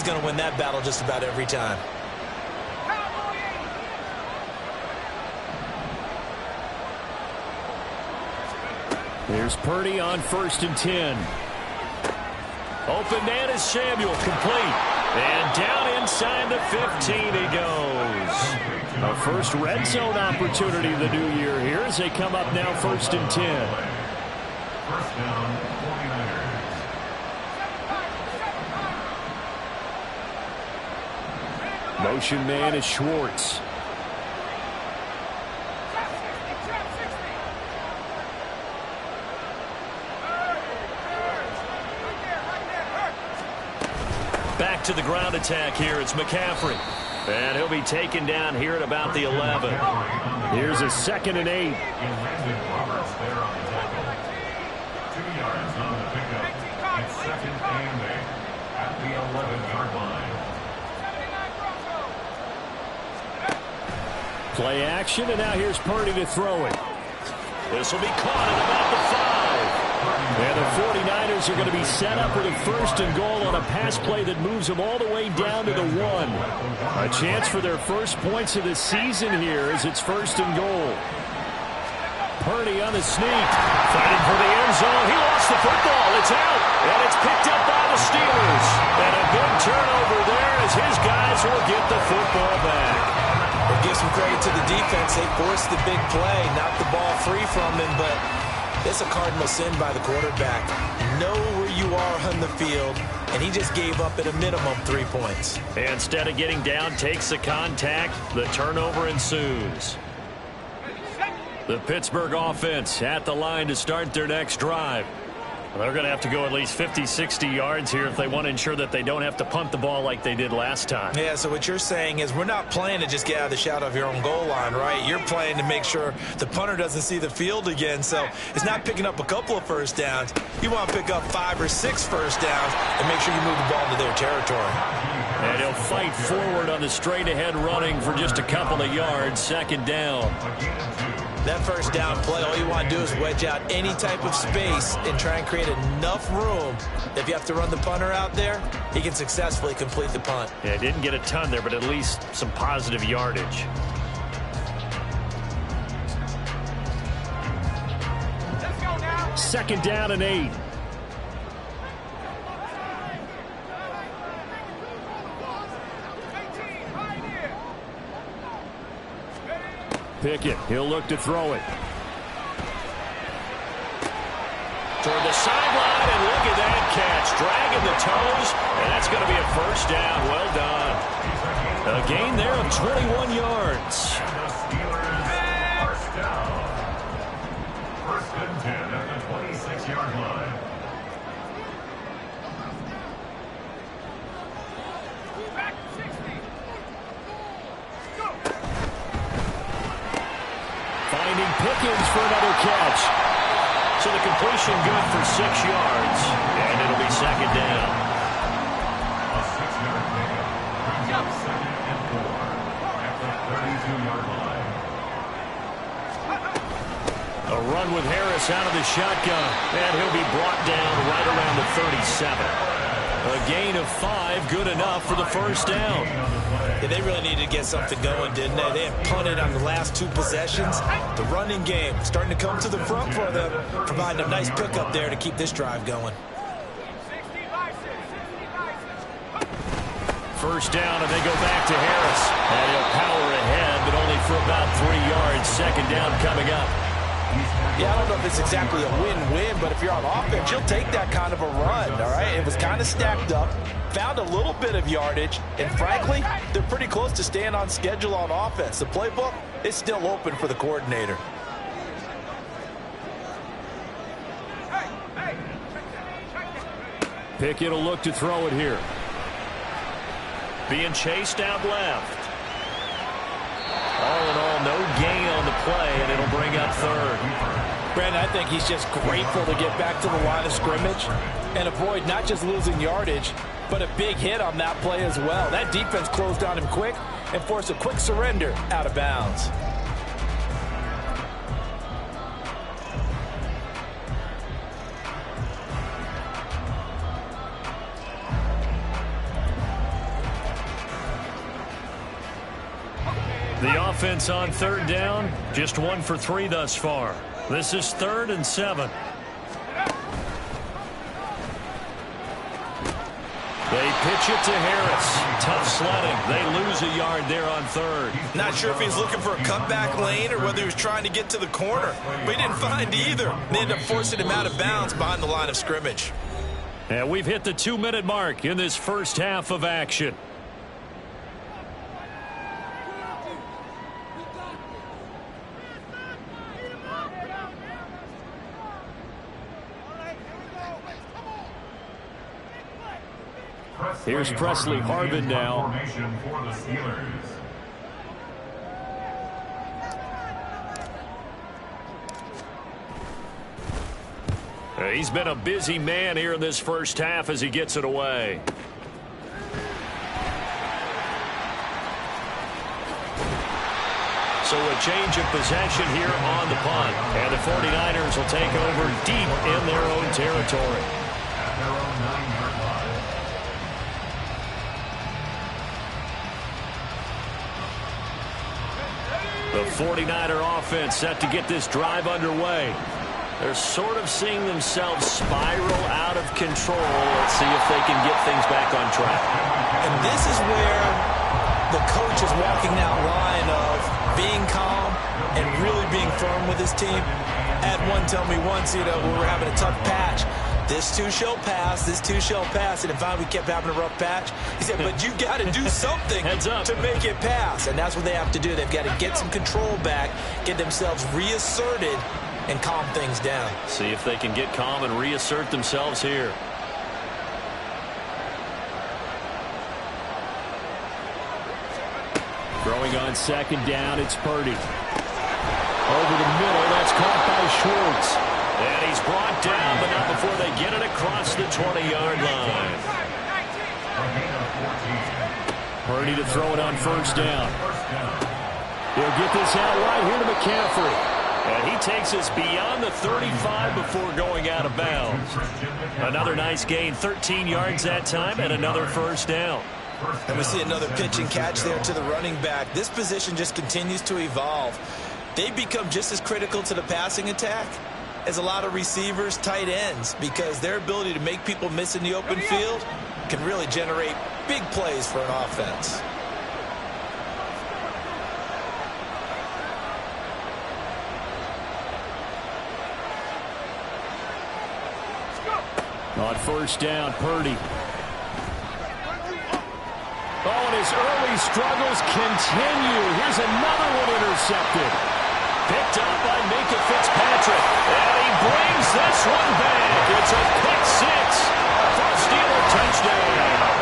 going to win that battle just about every time. Here's Purdy on 1st and 10. Open man is Samuel, complete. And down inside the 15 he goes. A first red zone opportunity of the new year here as they come up now 1st and 10. First down, 49ers. Motion man is Schwartz. Back to the ground attack here. It's McCaffrey. And he'll be taken down here at about the 11. Here's a 2nd and 8. Roberts there on the tackle. 2 yards on the pickup. It's 2nd and 8 at the 11-yard line. Play action, and now here's Purdy to throw it. This will be caught at about the 5. And the 49ers are going to be set up with a 1st and goal on a pass play that moves them all the way down to the 1. A chance for their first points of the season here as it's 1st and goal. Purdy on the sneak. Fighting for the end zone. He lost the football. It's out. And it's picked up by the Steelers. And a big turnover there as his guys will get the football back. We'll give some credit to the defense. They forced the big play, knocked the ball free from him, but it's a cardinal sin by the quarterback. Know where you are on the field, and he just gave up at a minimum 3 points. And instead of getting down, takes the contact. The turnover ensues. The Pittsburgh offense at the line to start their next drive. They're going to have to go at least 50, 60 yards here if they want to ensure that they don't have to punt the ball like they did last time. Yeah, so what you're saying is we're not playing to just get out of the shadow of your own goal line, right? You're playing to make sure the punter doesn't see the field again. So it's not picking up a couple of first downs. You want to pick up 5 or 6 first downs and make sure you move the ball into their territory. And he'll fight forward on the straight-ahead running for just a couple of yards. 2nd down. That first down play, all you want to do is wedge out any type of space and try and create enough room. If you have to run the punter out there, he can successfully complete the punt. Yeah, didn't get a ton there, but at least some positive yardage. Let's go now. 2nd down and 8. Pickett, he'll look to throw it. Toward the sideline, and look at that catch. Dragging the toes, and that's going to be a first down. Well done. A gain there of 21 yards. First down. 1st and 10 at the 26-yard line. Finding Pickens for another catch. So the completion good for 6 yards. And it'll be 2nd down. A 6-yard pickup brings up 2nd and 4 at the 32-yard line. A run with Harris out of the shotgun. And he'll be brought down right around the 37. A gain of 5, good enough for the first down. Yeah, they really needed to get something going, didn't they? They had punted on the last 2 possessions. The running game starting to come to the front for them, providing a nice pickup there to keep this drive going. First down, and they go back to Harris. And he'll power ahead, but only for about 3 yards. 2nd down coming up. Yeah, I don't know if it's exactly a win-win, but if you're on offense, you'll take that kind of a run, all right? It was kind of stacked up, found a little bit of yardage, and frankly, they're pretty close to staying on schedule on offense. The playbook is still open for the coordinator. Pickett will look to throw it here. Being chased out left. All in all, no gain on the play, and it'll bring up 3rd. Brandon, I think he's just grateful to get back to the line of scrimmage and avoid not just losing yardage, but a big hit on that play as well. That defense closed on him quick and forced a quick surrender out of bounds. The offense on third down, just 1 for 3 thus far. This is 3rd and 7. They pitch it to Harris. Tough sledding. They lose a yard there on 3rd. Not sure if he's looking for a cutback lane or whether he was trying to get to the corner. But he didn't find either. They ended up forcing him out of bounds behind the line of scrimmage. And we've hit the 2-minute mark in this first half of action. Here's Presley Harvin now. Formation for the Steelers. He's been a busy man here in this first half as he gets it away. So a change of possession here on the punt. And the 49ers will take over deep in their own territory. At their own 9-yard line. The 49er offense set to get this drive underway. They're sort of seeing themselves spiral out of control. Let's see if they can get things back on track. And this is where the coach is walking that line of being calm and really being firm with his team. I had one tell me once, when we were having a tough patch, this too shall pass, this too shall pass. And finally we kept having a rough patch. He said, but you got to do something to make it pass. And that's what they have to do. They've got to get some control back, get themselves reasserted, and calm things down. See if they can get calm and reassert themselves here. Throwing on 2nd down, it's Purdy. Over the middle, that's caught by Schwartz. And he's brought down, but not before they get it across the 20-yard line. Purdy to throw it on 1st down. He'll get this out right here to McCaffrey. And he takes us beyond the 35 before going out of bounds. Another nice gain, 13 yards that time, and another 1st down. And we see another pitch and catch there to the running back. This position just continues to evolve. They become just as critical to the passing attack as a lot of receivers, tight ends, because their ability to make people miss in the open field can really generate big plays for an offense. On 1st down, Purdy. Oh, and his early struggles continue. Here's another one intercepted. Picked up by Minka Fitzpatrick. And he brings this one back. It's a pick 6 for a Steeler touchdown.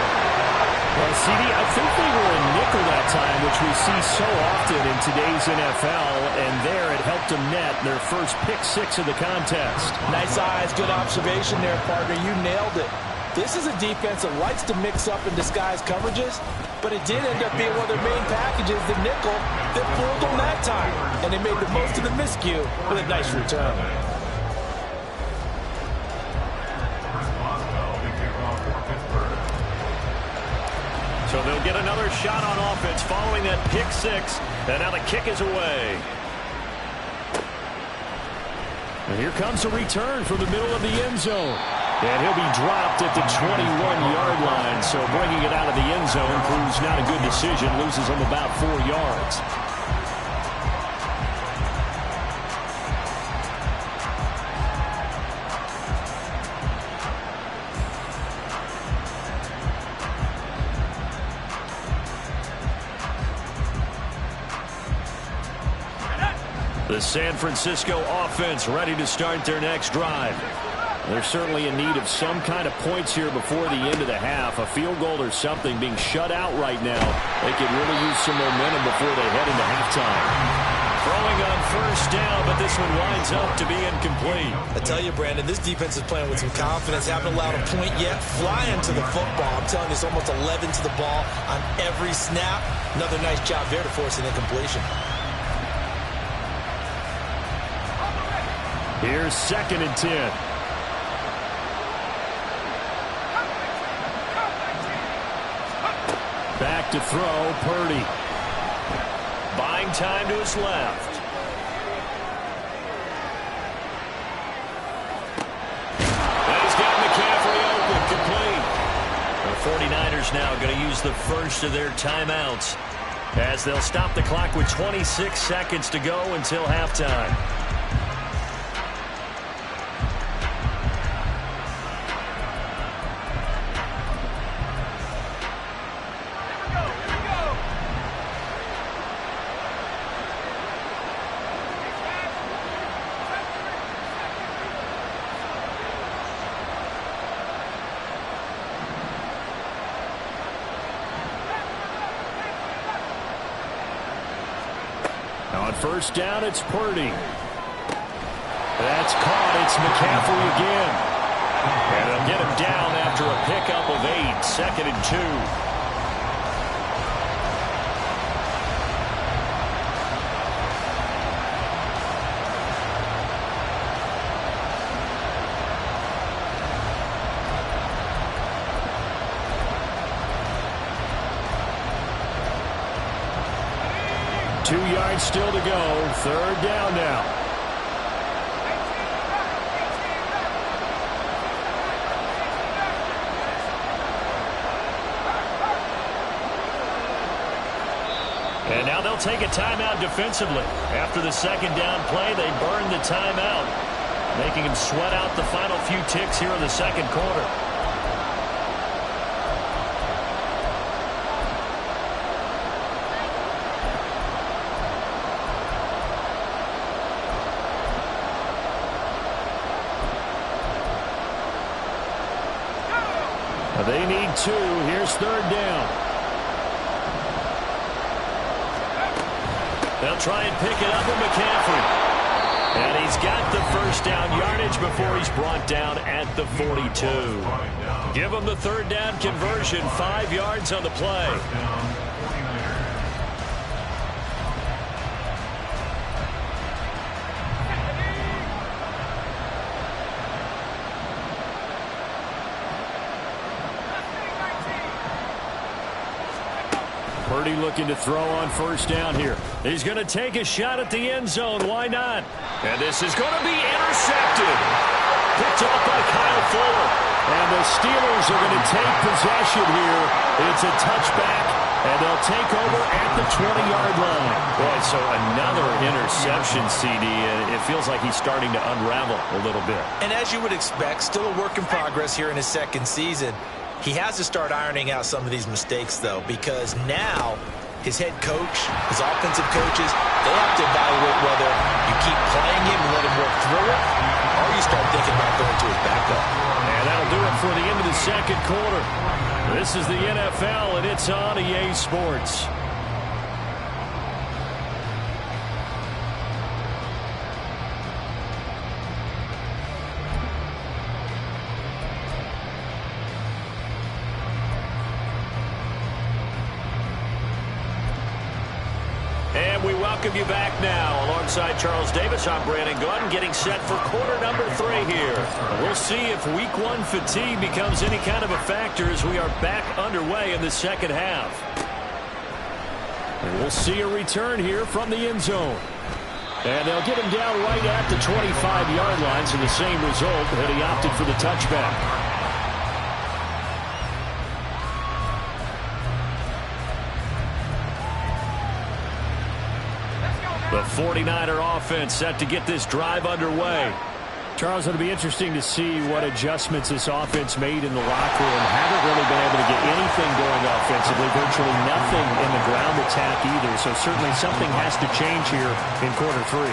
Well, CD, I think they were in nickel that time, which we see so often in today's NFL, and there it helped them net their first pick 6 of the contest. Nice eyes, good observation there, partner. You nailed it. This is a defense that likes to mix up and disguise coverages, but it did end up being one of their main packages, the nickel, that fooled them that time. And they made the most of the miscue with a nice return. So they'll get another shot on offense following that pick 6, and now the kick is away. And here comes a return from the middle of the end zone. And he'll be dropped at the 21-yard line, so bringing it out of the end zone proves not a good decision, loses him about 4 yards. The San Francisco offense ready to start their next drive. They're certainly in need of some kind of points here before the end of the half. A field goal or something, being shut out right now. They could really use some momentum before they head into halftime. Throwing on 1st down, but this one winds up to be incomplete. I tell you, Brandon, this defense is playing with some confidence. Haven't allowed a point yet. Flying to the football. I'm telling you, it's almost 11 to the ball on every snap. Another nice job there to force an incompletion. Here's 2nd and 10. Back to throw, Purdy. Buying time to his left. And he's got McCaffrey open, complete. The 49ers now going to use the first of their timeouts as they'll stop the clock with 26 seconds to go until halftime. On first down, it's Purdy. That's caught. It's McCaffrey again. And they'll get him down after a pickup of 8. 2nd and 2. Still to go. 3rd down now. And now they'll take a timeout defensively. After the 2nd down play, they burn the timeout, making him sweat out the final few ticks here in the 2nd quarter. They need 2. Here's 3rd down. They'll try and pick it up with McCaffrey. And he's got the first down yardage before he's brought down at the 42. Give him the 3rd down conversion. 5 yards on the play. Purdy looking to throw on first down here. He's going to take a shot at the end zone. Why not? And this is going to be intercepted. Picked off by Kyle Fuller. And the Steelers are going to take possession here. It's a touchback, and they'll take over at the 20-yard line. Boy, so another interception, CD, and it feels like he's starting to unravel a little bit. And as you would expect, still a work in progress here in his 2nd season. He has to start ironing out some of these mistakes, though, because now his head coach, his offensive coaches, they have to evaluate whether you keep playing him and let him work through it, or you start thinking about going to his backup. And that'll do it for the end of the 2nd quarter. This is the NFL, and it's on EA Sports. We welcome you back now. Alongside Charles Davis, I'm Brandon Gordon, getting set for quarter number 3 here. We'll see if week 1 fatigue becomes any kind of a factor as we are back underway in the 2nd half. And we'll see a return here from the end zone. And they'll get him down right at the 25-yard line, so the same result, that he opted for the touchback. The 49er offense set to get this drive underway. Charles, it'll be interesting to see what adjustments this offense made in the locker room. Haven't really been able to get anything going offensively, virtually nothing in the ground attack either. So certainly something has to change here in quarter 3.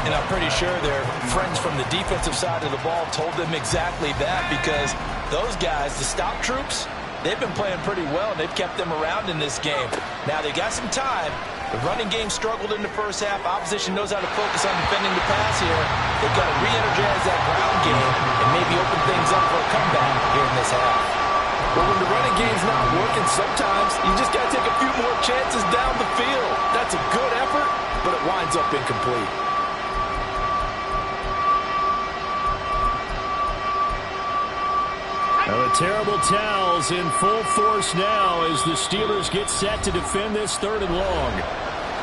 And I'm pretty sure their friends from the defensive side of the ball told them exactly that, because those guys, the stop troops, they've been playing pretty well, and they've kept them around in this game. Now, they got some time. The running game struggled in the first half. Opposition knows how to focus on defending the pass here. They've got to re-energize that ground game and maybe open things up for a comeback here in this half. Well, when the running game's not working, sometimes you just got to take a few more chances down the field. That's a good effort, but it winds up incomplete. Now the terrible towels in full force now as the Steelers get set to defend this 3rd and long.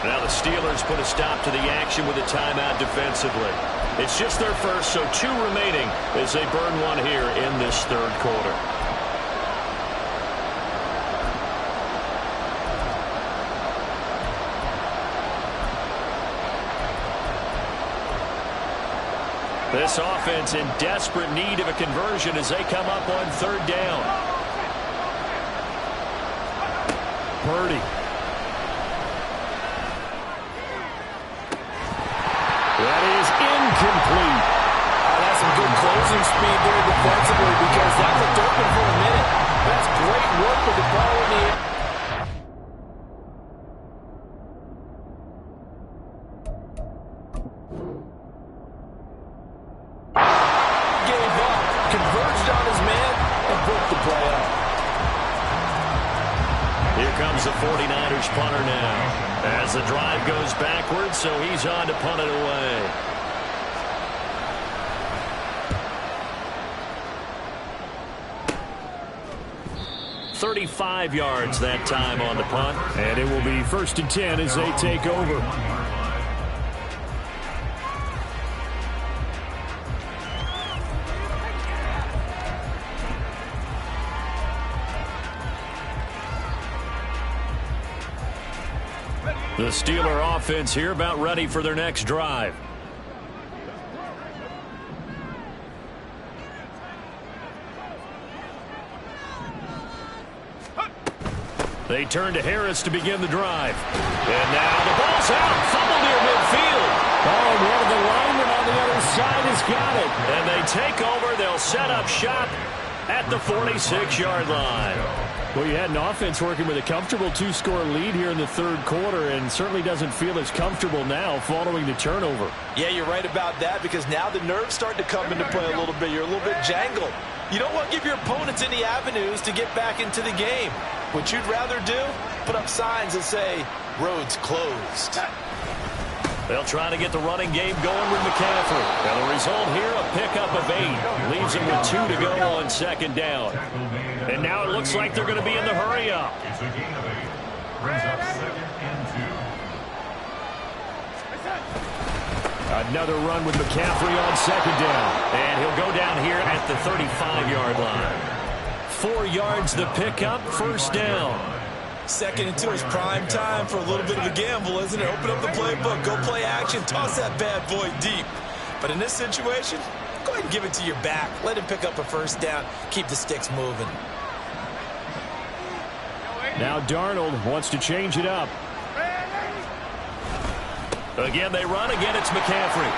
Now the Steelers put a stop to the action with a timeout defensively. It's just their first, so 2 remaining as they burn one here in this third quarter. This offense in desperate need of a conversion as they come up on third down. Purdy. That is incomplete. That's some good closing speed there defensively because that looked open for a minute. That's great work with the ball in the air. Gave up, converged on his man, and broke the play up. Here comes the 49ers punter now. As the drive goes backwards, so he's on to punt it away. "35 yards that time on the punt. And it will be 1st and 10 as they take over. The Steeler offense here about ready for their next drive. They turn to Harris to begin the drive. And now the ball's out. Fumble near midfield. Oh, and one of the linemen on the other side has got it. And they take over. They'll set up shop at the 46-yard line. Well, you had an offense working with a comfortable 2-score lead here in the third quarter and certainly doesn't feel as comfortable now following the turnover. Yeah, you're right about that because now the nerves start to come into play a little bit. You're a little bit jangled. You don't want to give your opponents any avenues to get back into the game. What you'd rather do, put up signs that say, roads closed. They'll try to get the running game going with McCaffrey. And the result here, a pickup of 8. Leaves him with 2 to go on second down. And now it looks like they're going to be in the hurry-up. It's a gain of 8. Brings up 2nd and 2. Another run with McCaffrey on second down. And he'll go down here at the 35-yard line. 4 yards the pickup, first down. 2nd and 2 is prime time for a little bit of a gamble, isn't it? Open up the playbook, go play action, toss that bad boy deep. But in this situation, go ahead and give it to your back. Let him pick up a first down, keep the sticks moving. Now Darnold wants to change it up. Again, they run. Again, it's McCaffrey.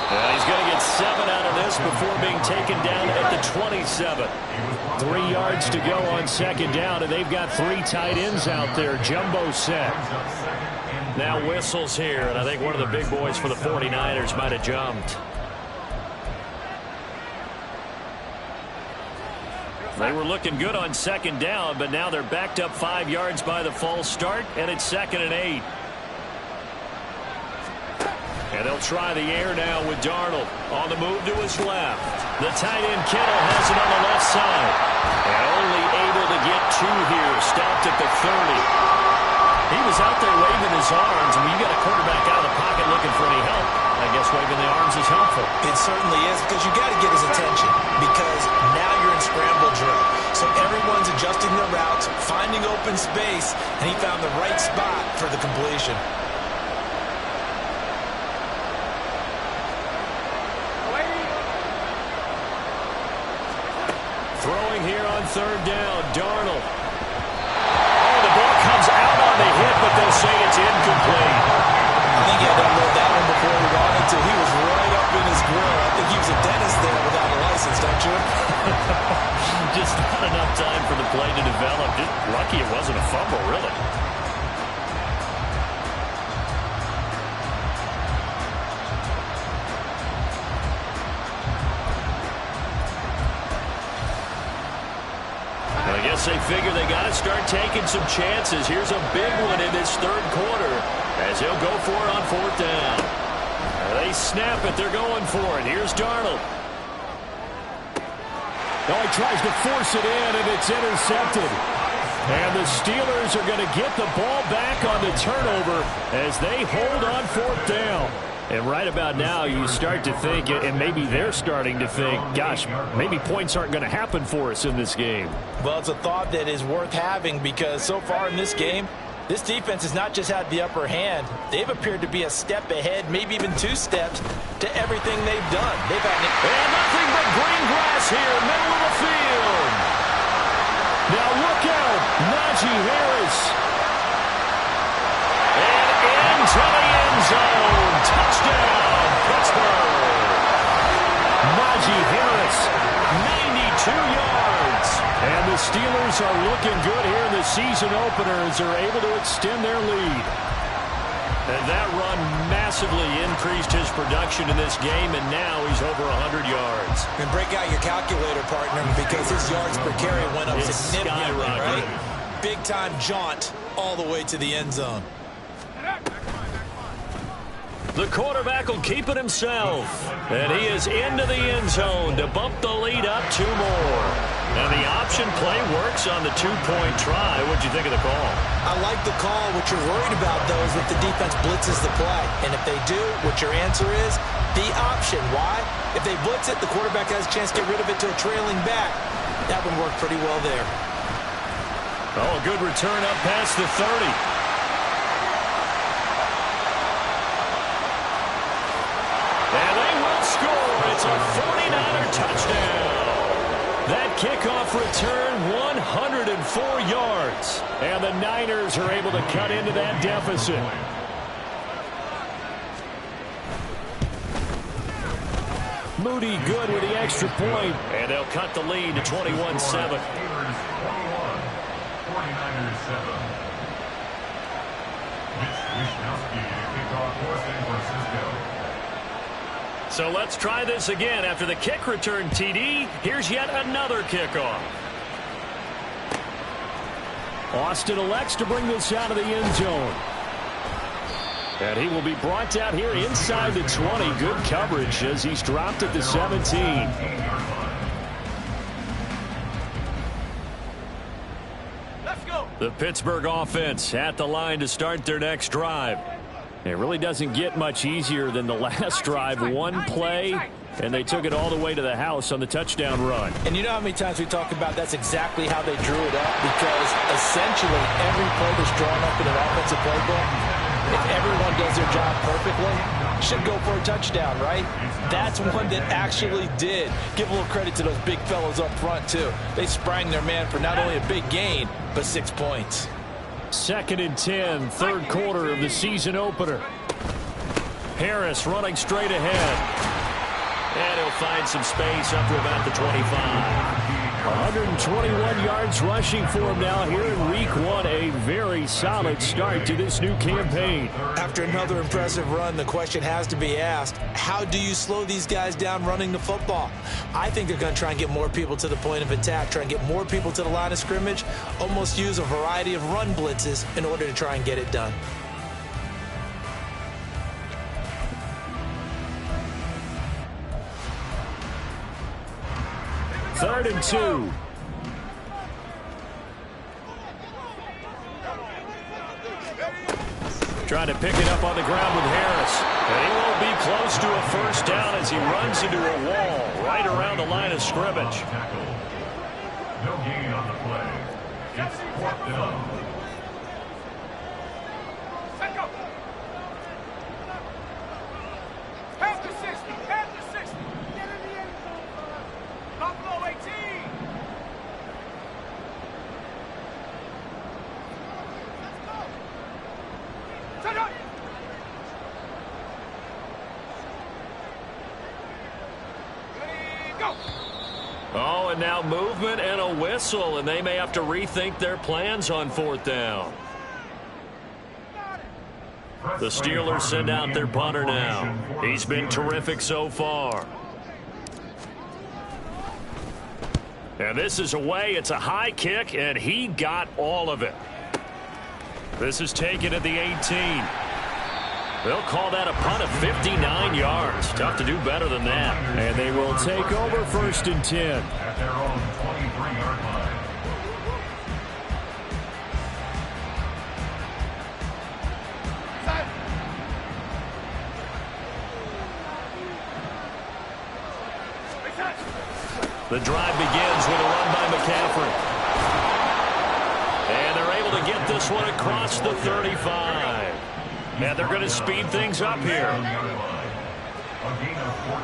He's going to get 7 out of this before being taken down at the 27. 3 yards to go on second down, and they've got 3 tight ends out there. Jumbo set. Now whistles here, and I think one of the big boys for the 49ers might have jumped. They were looking good on second down, but now they're backed up 5 yards by the false start, and it's 2nd and 8. And they'll try the air now with Darnold on the move to his left. The tight end Kittle has it on the left side. And only able to get 2 here. Stopped at the 30. He was out there waving his arms. I mean, you got a quarterback out of the pocket looking for any help. I guess waving the arms is helpful. It certainly is because you got to get his attention because now you're in scramble drill. So everyone's adjusting their routes, finding open space, and he found the right spot for the completion. Throwing here on third down, Darnold. Oh, the ball comes out on the hit, but they'll say it's incomplete. I think he had to unload that one before he wanted to. He was right up in his grill. I think he was a dentist there without a license, don't you? Just not enough time for the play to develop. Just lucky it wasn't a fumble, really. I guess they figure they got to start taking some chances. Here's a big one in this third quarter as he'll go for it on fourth down. They snap it. They're going for it. Here's Darnold. Oh, he tries to force it in, and it's intercepted. And the Steelers are going to get the ball back on the turnover as they hold on 4th down. And right about now, you start to think, and maybe they're starting to think, gosh, maybe points aren't going to happen for us in this game. Well, it's a thought that is worth having because so far in this game, this defense has not just had the upper hand. They've appeared to be a step ahead, maybe even 2 steps to everything they've done. They've had and nothing but green grass here, middle of the field. Now look out, Najee Harris. And into the end zone. Touchdown, Pittsburgh. Najee Harris, 92 yards. And the Steelers are looking good here in the season opener as they're able to extend their lead. And that run massively increased his production in this game, and now he's over 100 yards. And break out your calculator, partner, because his yards per carry went up significantly, right? Big-time jaunt all the way to the end zone. The quarterback will keep it himself. And he is into the end zone to bump the lead up 2 more. And the option play works on the 2-point try. What'd you think of the call? I like the call. What you're worried about, though, is if the defense blitzes the play. And if they do, what your answer is, the option. Why? If they blitz it, the quarterback has a chance to get rid of it to a trailing back. That would work pretty well there. Oh, a good return up past the 30. And they will score. It's a 49er touchdown. That kickoff return, 104 yards. And the Niners are able to cut into that deficit. Moody good with the extra point. And they'll cut the lead to 21-7. So let's try this again. After the kick return, TD, here's yet another kickoff. Austin elects to bring this out of the end zone. And he will be brought down here inside the 20. Good coverage as he's dropped at the 17. Let's go. The Pittsburgh offense at the line to start their next drive. It really doesn't get much easier than the last drive. 1 play, and they took it all the way to the house on the touchdown run. And you know how many times we talk about that's exactly how they drew it up? Because essentially every play that's drawn up in an offensive playbook, if everyone does their job perfectly, should go for a touchdown, right? That's one that actually did. Give a little credit to those big fellows up front, too. They sprang their man for not only a big gain, but 6 points. 2nd and 10, 3rd quarter of the season opener. Harris running straight ahead. And he'll find some space up to about the 25. 121 yards rushing for him now here in week 1. A very solid start to this new campaign. After another impressive run, the question has to be asked, how do you slow these guys down running the football? I think they're going to try and get more people to the point of attack, try and get more people to the line of scrimmage, almost use a variety of run blitzes in order to try and get it done. Third and 2. Trying to pick it up on the ground with Harris. And he won't be close to a first down as he runs into a wall right around the line of scrimmage. No gain on the play. It's 4th down. Set go. Pass to 60. Pass to 60. Get in the end zone. Buffalo 18. Set up. Ready, go. Oh, and now movement and a whistle, and they may have to rethink their plans on 4th down. The Steelers send out their punter now. He's been terrific so far. And this is away. It's a high kick, and he got all of it. This is taken at the 18. They'll call that a punt of 59 yards. Tough to do better than that. And they will take over 1st and 10. At their own 23-yard line. The drive begins with a run by McCaffrey. And they're able to get this one across the 35. And they're going to speed things up here. A gain of 14.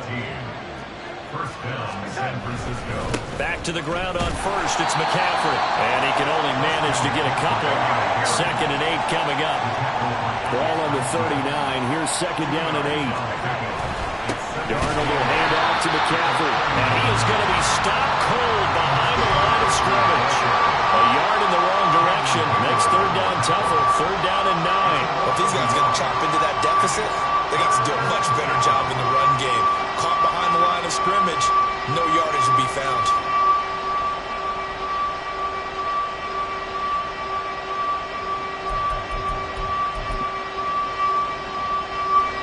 First down, San Francisco. Back to the ground on first. It's McCaffrey. And he can only manage to get a couple. 2nd and 8 coming up. Ball on the 39. Here's 2nd down and 8. Darnold will hand off to McCaffrey. And he is going to be stopped cold behind the line of scrimmage. A yard in the wrong direction. Makes 3rd down tougher. 3rd down and 9. If these guys are going to chop into that deficit, they got to do a much better job in the run game. Caught behind the line of scrimmage, no yardage to be found.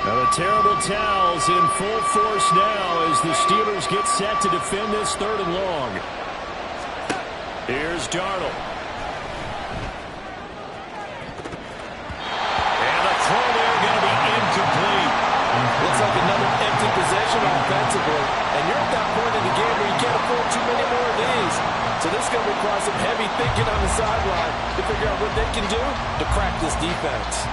Now the terrible towels in full force now as the Steelers get set to defend this 3rd and long. Here's Darnold. And the throw there going to be incomplete. Looks like another empty possession offensively. And you're at that point in the game where you can't afford too many more of these. So this is going to require some heavy thinking on the sideline to figure out what they can do to crack this defense.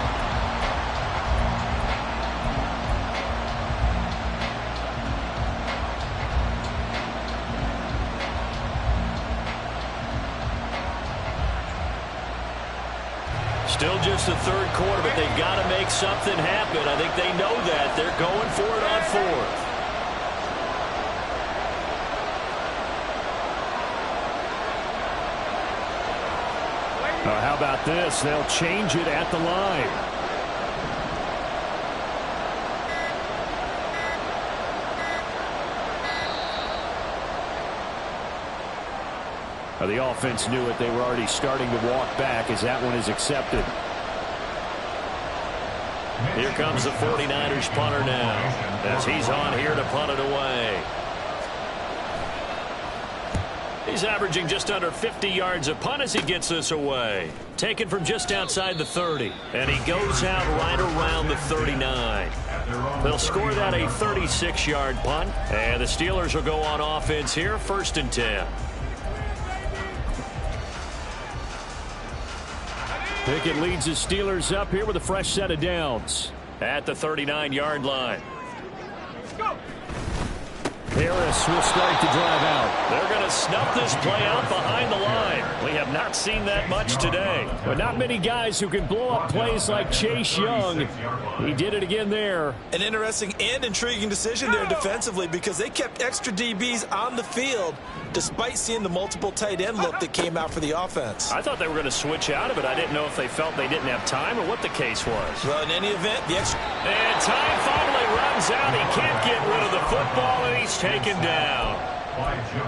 Still just the 3rd quarter, but they've got to make something happen. I think they know that. They're going for it on 4th. How about this? They'll change it at the line. The offense knew it. They were already starting to walk back as that one is accepted. Here comes the 49ers punter now as he's on here to punt it away. He's averaging just under 50 yards a punt as he gets this away. Taken from just outside the 30. And he goes out right around the 39. They'll score that a 36-yard punt. And the Steelers will go on offense here, 1st and 10. Pickett leads the Steelers up here with a fresh set of downs. At the 39-yard line. Harris will start to drive out. They're going to snuff this play out behind the line. We have not seen that much today. But not many guys who can blow up plays like Chase Young. He did it again there. An interesting and intriguing decision there defensively because they kept extra DBs on the field despite seeing the multiple tight end look that came out for the offense. I thought they were going to switch out of it. I didn't know if they felt they didn't have time or what the case was. Well, in any event, the extra... And time finally runs out. He can't get rid of the football, and he's taken down.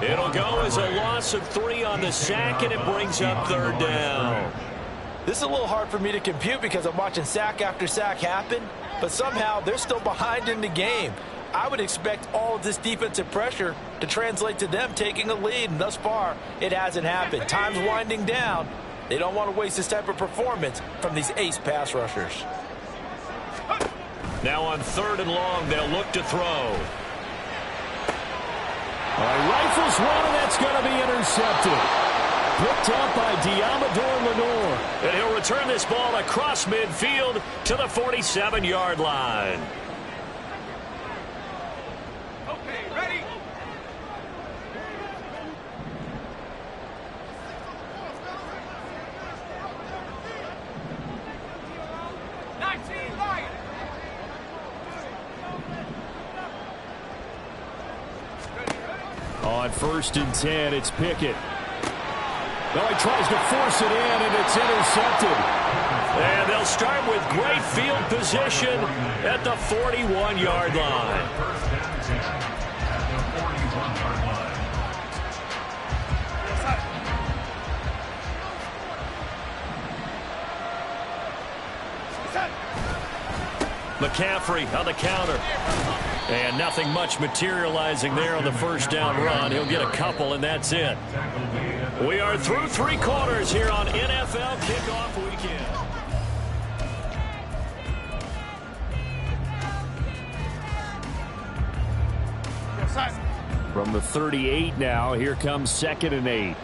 It'll go as a loss of 3 on the sack, and it brings up 3rd down. This is a little hard for me to compute because I'm watching sack after sack happen, but somehow they're still behind in the game. I would expect all of this defensive pressure to translate to them taking a lead, and thus far, it hasn't happened. Time's winding down. They don't want to waste this type of performance from these ace pass rushers. Now on 3rd and long, they'll look to throw. Rifles one, and that's going to be intercepted. Picked up by Diamador Lenore. And he'll return this ball across midfield to the 47-yard line. Okay, ready? On 1st and 10, it's Pickett. No, he tries to force it in, and it's intercepted. And they'll start with great field position at the 41-yard line. McCaffrey on the counter. And nothing much materializing there on the 1st down run. He'll get a couple, and that's it. We are through 3 quarters here on NFL Kickoff Weekend. From the 38 now, here comes 2nd and 8.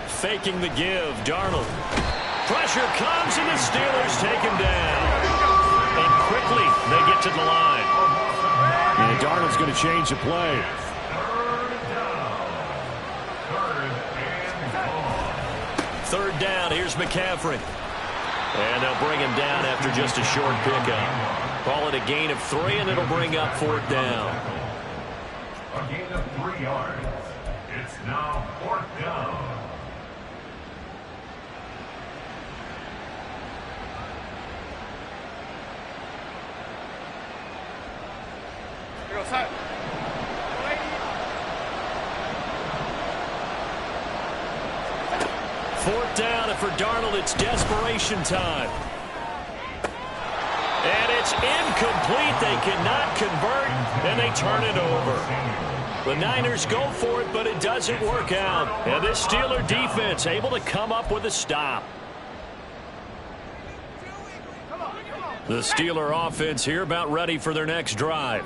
Faking the give, Darnold. Pressure comes, and the Steelers take him down. And quickly, they get to the line. And Darnold's going to change the play. Third down, here's McCaffrey. And they'll bring him down after just a short pickup. Call it a gain of 3, and it'll bring up 4th down. A gain of 3 yards. It's now 4th down. Fourth down, and for Darnold, it's desperation time. And it's incomplete. They cannot convert, and they turn it over. The Niners go for it, but it doesn't work out. And this Steeler defense able to come up with a stop. The Steeler offense here about ready for their next drive.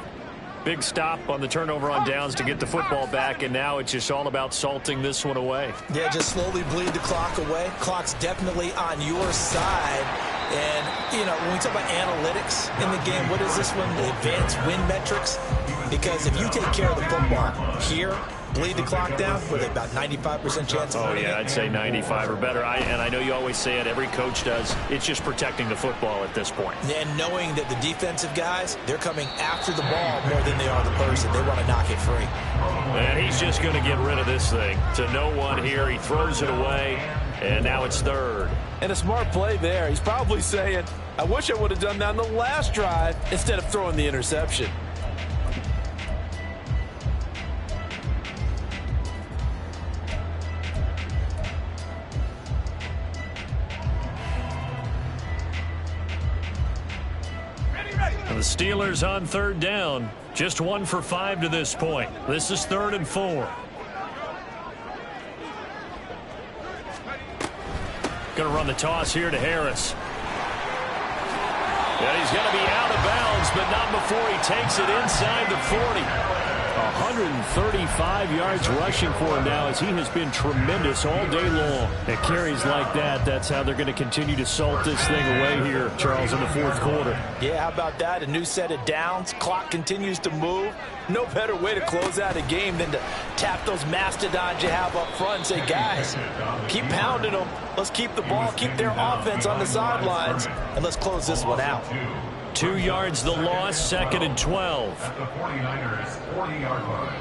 Big stop on the turnover on downs to get the football back, and now it's just all about salting this one away. Yeah, just slowly bleed the clock away. Clock's definitely on your side. And, you know, when we talk about analytics in the game, what is this one? The advanced win metrics? Because if you take care of the football here, bleed the clock down, with about 95% chance of winning. Yeah, I'd say 95 or better. And I know you always say it, every coach does. It's just protecting the football at this point. And knowing that the defensive guys, they're coming after the ball more than they are the person. They want to knock it free. And he's just going to get rid of this thing. To no one here, he throws it away, and now it's 3rd. And a smart play there. He's probably saying, I wish I would have done that on the last drive instead of throwing the interception. The Steelers on 3rd down. Just 1 for 5 to this point. This is 3rd and 4. Going to run the toss here to Harris. And he's going to be out of bounds, but not before he takes it inside the 40. 135 yards rushing for him now, as he has been tremendous all day long. At carries like that, that's how they're going to continue to salt this thing away here, Charles, in the 4th quarter. Yeah, how about that? A new set of downs. Clock continues to move. No better way to close out a game than to tap those mastodons you have up front and say, guys, keep pounding them. Let's keep the ball, keep their offense on the sidelines, and let's close this one out. 2 yards the loss, 2nd and 12. At the 49ers 40-yard line.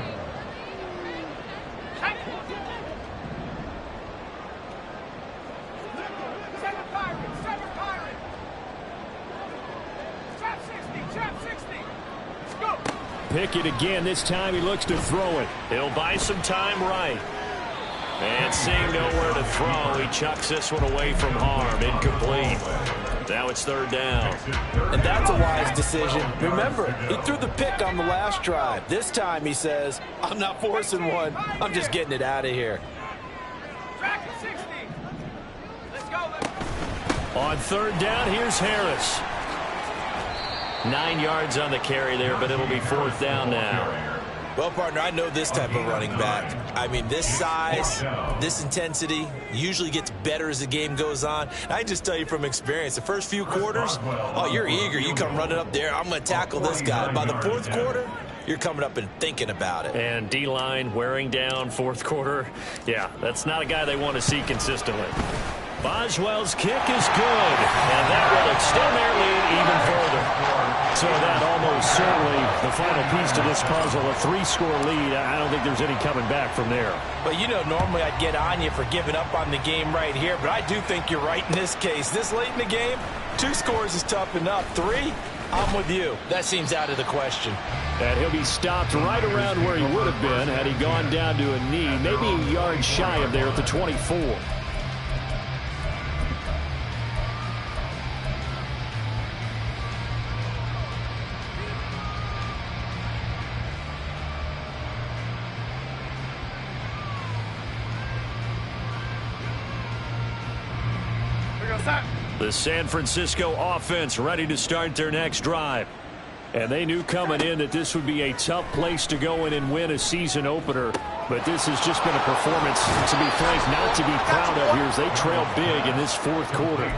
Pickett again. This time he looks to throw it. He'll buy some time right. And seeing nowhere to throw, he chucks this one away from harm. Incomplete. Now it's 3rd down. And that's a wise decision. Remember, he threw the pick on the last drive. This time he says, I'm not forcing one. I'm just getting it out of here. On 3rd down, here's Harris. 9 yards on the carry there, but it'll be 4th down now. Well, partner, I know this type of running back. I mean, this size, this intensity usually gets better as the game goes on. I just tell you from experience, the first few quarters, oh, you're eager. You come running up there. I'm going to tackle this guy. By the 4th quarter, you're coming up and thinking about it. And D-line wearing down 4th quarter. Yeah, that's not a guy they want to see consistently. Boswell's kick is good, and that will extend their lead even further. So that almost certainly the final piece to this puzzle, a 3-score lead. I don't think there's any coming back from there. But, you know, normally I'd get on you for giving up on the game right here, but I do think you're right in this case. This late in the game, 2 scores is tough enough. 3, I'm with you. That seems out of the question. And he'll be stopped right around where he would have been had he gone down to a knee, maybe a yard shy of there at the 24. The San Francisco offense ready to start their next drive. And they knew coming in that this would be a tough place to go in and win a season opener. But this has just been a performance, to be frank, not to be proud of here as they trail big in this fourth quarter.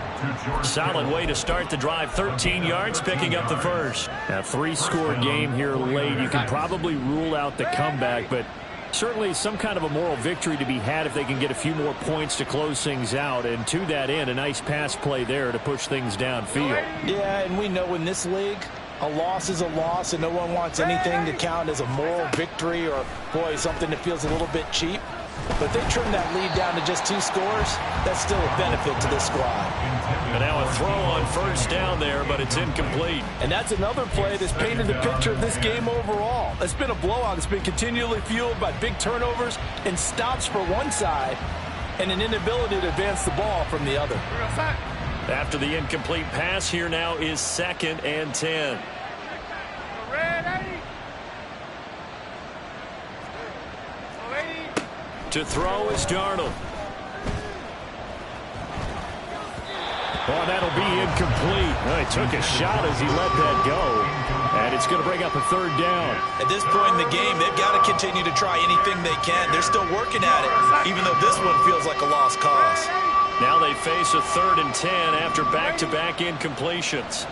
Solid way to start the drive. 13 yards, picking up the first. A 3-score game here late. You can probably rule out the comeback, but certainly some kind of a moral victory to be had if they can get a few more points to close things out. And to that end, a nice pass play there to push things downfield. Yeah, and we know in this league, a loss is a loss, and no one wants anything to count as a moral victory or, boy, something that feels a little bit cheap. But they trim that lead down to just 2 scores. That's still a benefit to this squad. And now a throw on first down there, but it's incomplete. And that's another play that's painted the picture of this game overall. It's been a blowout. It's been continually fueled by big turnovers and stops for one side and an inability to advance the ball from the other. After the incomplete pass, here now is 2nd and 10. To throw is Darnold. Oh, that'll be incomplete. Well, he took a shot as he let that go. And it's going to bring up a 3rd down. At this point in the game, they've got to continue to try anything they can. They're still working at it, even though this one feels like a lost cause. Now they face a 3rd and 10 after back-to-back incompletions.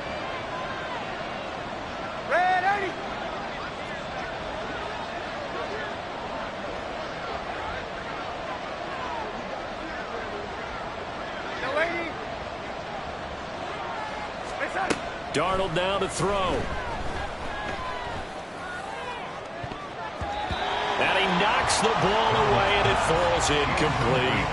Darnold now to throw. And he knocks the ball away, and it falls incomplete.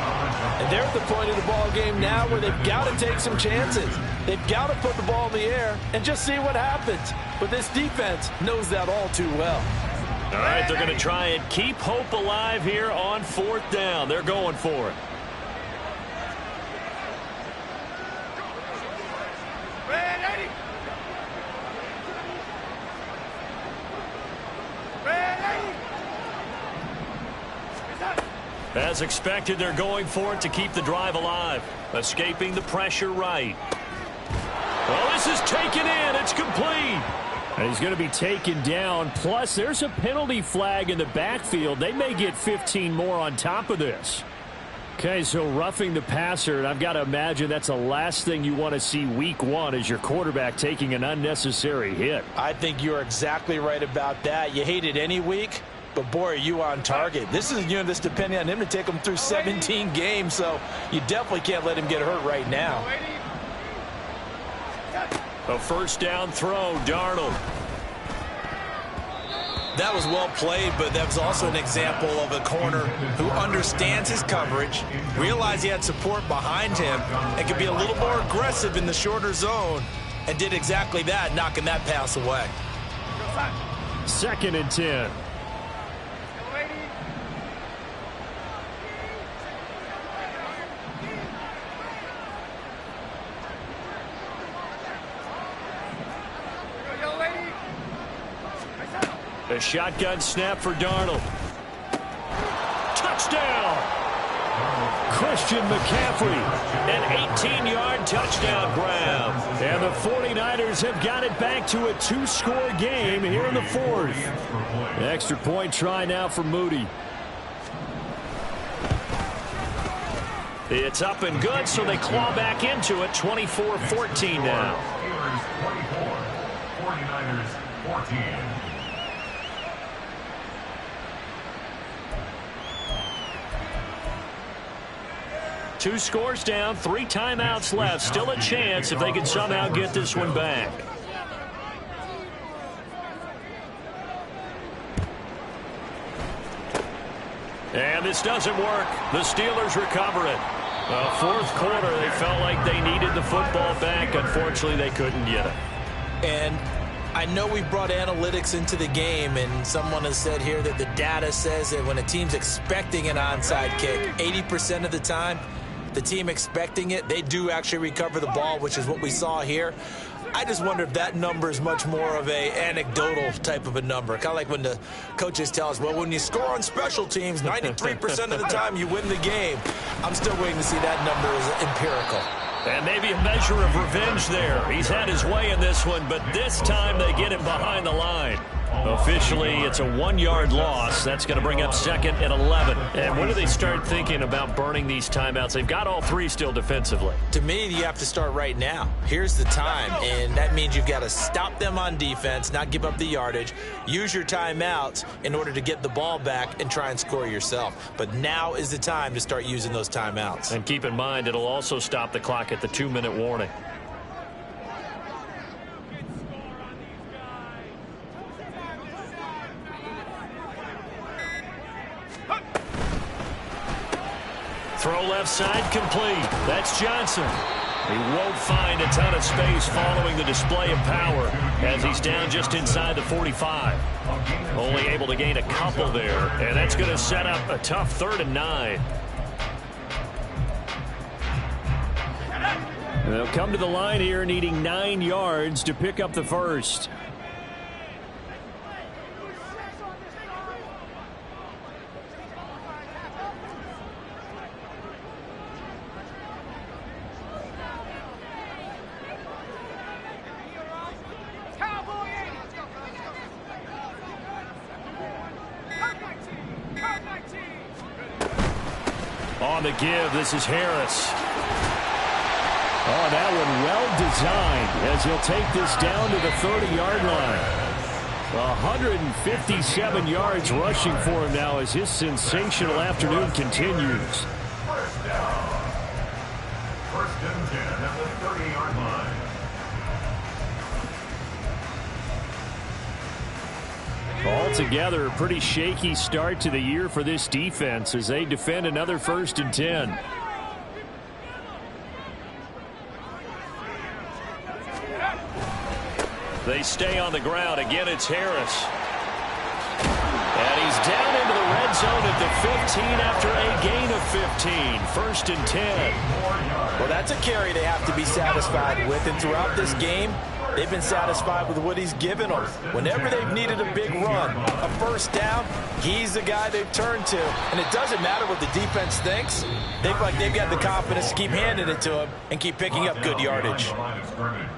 And they're at the point of the ball game now where they've got to take some chances. They've got to put the ball in the air and just see what happens. But this defense knows that all too well. All right, they're going to try and keep hope alive here on 4th down. They're going for it. As expected, they're going for it to keep the drive alive. Escaping the pressure right. Well, this is taken in. It's complete. And he's going to be taken down. Plus, there's a penalty flag in the backfield. They may get 15 more on top of this. Okay, so roughing the passer, and I've got to imagine that's the last thing you want to see week 1 as your quarterback taking an unnecessary hit. I think you're exactly right about that. You hate it any week. But, boy, are you on target. This is, this depending on him to take him through 17 games, so you definitely can't let him get hurt right now. A 1st down throw, Darnold. That was well played, but that was also an example of a corner who understands his coverage, realized he had support behind him, and could be a little more aggressive in the shorter zone, and did exactly that, knocking that pass away. 2nd and 10. A shotgun snap for Darnold. Touchdown! Christian McCaffrey, an 18-yard touchdown grab. And the 49ers have got it back to a 2-score game here in the 4th. An extra point try now for Moody. It's up and good, so they claw back into it. 24-14 now. 49ers 14. 2 scores down, 3 timeouts left. Still a chance if they can somehow get this one back. And this doesn't work. The Steelers recover it. 4th quarter, they felt like they needed the football back. Unfortunately, they couldn't get it. And I know we brought analytics into the game, and someone has said here that the data says that when a team's expecting an onside kick, 80% of the time, the team expecting it, they do actually recover the ball, which is what we saw here. I just wonder if that number is much more of a anecdotal type of a number. Kind of like when the coaches tell us, well, when you score on special teams, 93% of the time you win the game. I'm still waiting to see that number as empirical. And maybe a measure of revenge there. He's had his way in this one, but this time they get him behind the line. Officially, it's a 1-yard loss. That's going to bring up 2nd and 11. And when do they start thinking about burning these timeouts? They've got all 3 still defensively. To me, you have to start right now. Here's the time, and that means you've got to stop them on defense, not give up the yardage, use your timeouts in order to get the ball back and try and score yourself. But now is the time to start using those timeouts. And keep in mind, it'll also stop the clock at the 2-minute warning. Throw left side complete. That's Johnson. He won't find a ton of space following the display of power as he's down just inside the 45. Only able to gain a couple there, and that's going to set up a tough 3rd and 9. They'll come to the line here needing 9 yards to pick up the first. On the give, this is Harris. Oh, that one well designed as he'll take this down to the 30-yard line. 157 yards rushing for him now as his sensational afternoon continues. First down. 1st and 10 at the 30-yard line. Altogether, a pretty shaky start to the year for this defense as they defend another 1st and 10. They stay on the ground. Again, it's Harris. And he's down into the red zone at the 15 after a gain of 15. 1st and 10. Well, that's a carry they have to be satisfied with. And throughout this game, they've been satisfied with what he's given them. Whenever they've needed a big run, a 1st down, he's the guy they've turned to. And it doesn't matter what the defense thinks. They've got the confidence to keep handing it to him and keep picking up good yardage.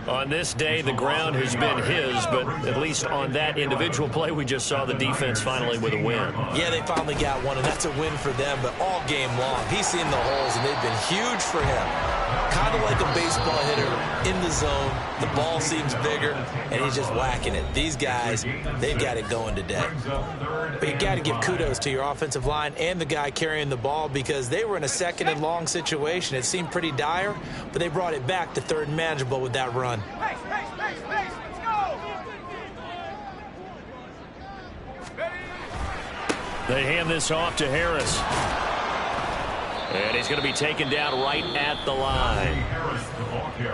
On this day, the ground has been his, but at least on that individual play, we just saw the defense finally with a win. Yeah, they finally got one, and that's a win for them. But all game long, he's seen the holes, and they've been huge for him. Kind of like a baseball hitter in the zone. The ball seems bigger, and he's just whacking it. These guys, they've got it going today. But you got to give kudos to your offensive line and the guy carrying the ball because they were in a 2nd and long situation. It seemed pretty dire, but they brought it back to 3rd and manageable with that run. Pace, let's go! They hand this off to Harris. And he's going to be taken down right at the line.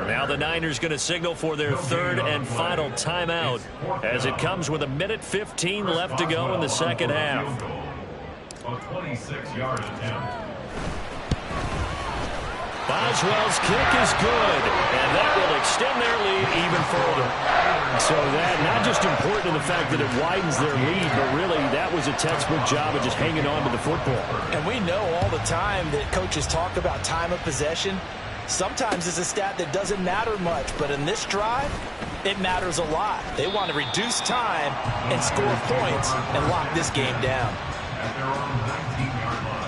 Now the Niners going to signal for their 3rd and final timeout as it comes with 1:15 left to go in the 2nd half. A 26-yard attempt. Boswell's kick is good, and that will extend their lead even further. So that not just important in the fact that it widens their lead, but really that was a textbook job of just hanging on to the football. And we know all the time that coaches talk about time of possession. Sometimes it's a stat that doesn't matter much, but in this drive, it matters a lot. They want to reduce time and score points and lock this game down. At their own 19-yard line.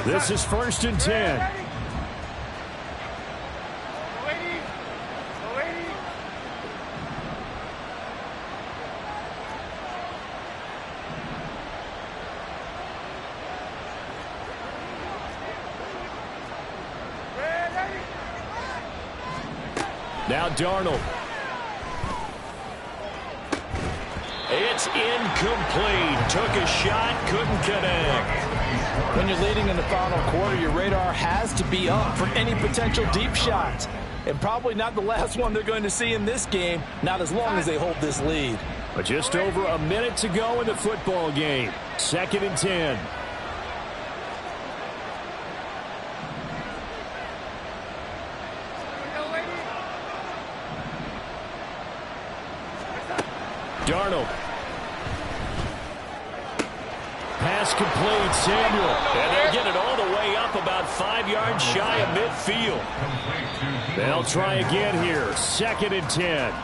This is 1st and 10. Now Darnold. It's incomplete. Took a shot, couldn't connect. When you're leading in the final quarter, your radar has to be up for any potential deep shots. And probably not the last one they're going to see in this game, not as long as they hold this lead. But just over a minute to go in the football game. 2nd and 10. Darnold. Pass complete, Samuel. And they'll get it all the way up about 5 yards shy of midfield. They'll try again here. 2nd and 10.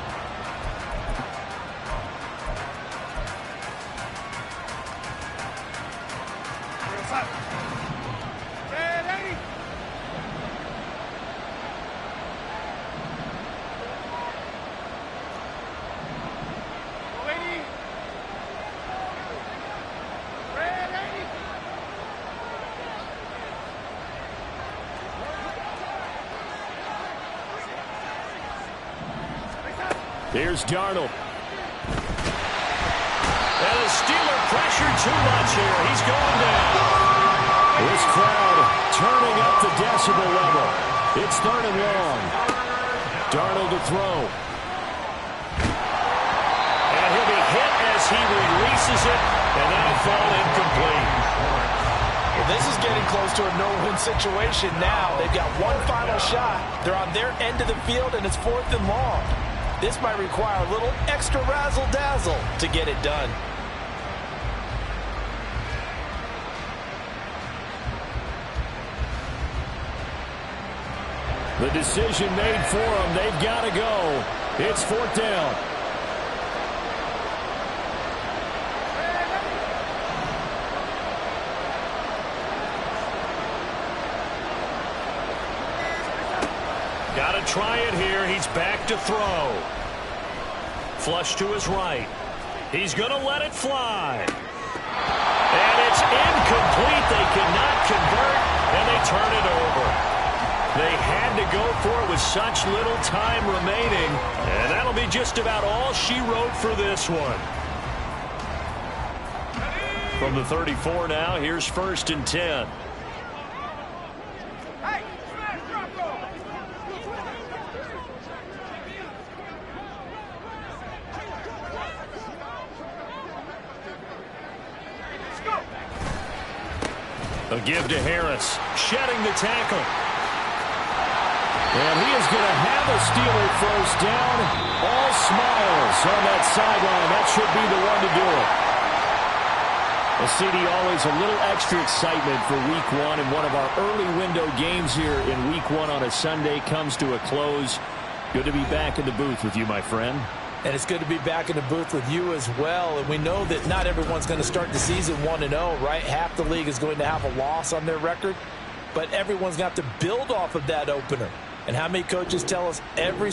Here's Darnold. And the Steeler pressured too much here. He's going down. This crowd turning up the decibel level. It's 3rd and long. Darnold to throw. And he'll be hit as he releases it. And that'll fall incomplete. Well, this is getting close to a no-win situation now. They've got one final shot. They're on their end of the field, and it's 4th and long. This might require a little extra razzle-dazzle to get it done. The decision made for them. They've got to go. It's 4th down. Got to try it here. He's back to throw. Flush to his right. He's going to let it fly. And it's incomplete. They cannot convert, and they turn it over. They had to go for it with such little time remaining, and that'll be just about all she wrote for this one. From the 34 now, here's 1st and 10. A give to Harris, shedding the tackle. And he is going to have a Steeler first down. All smiles on that sideline. That should be the one to do it. Well, CD, always a little extra excitement for Week 1, and one of our early window games here in Week 1 on a Sunday comes to a close. Good to be back in the booth with you, my friend. And it's good to be back in the booth with you as well. And we know that not everyone's going to start the season 1-0, right? Half the league is going to have a loss on their record. But everyone's got to build off of that opener. And how many coaches tell us every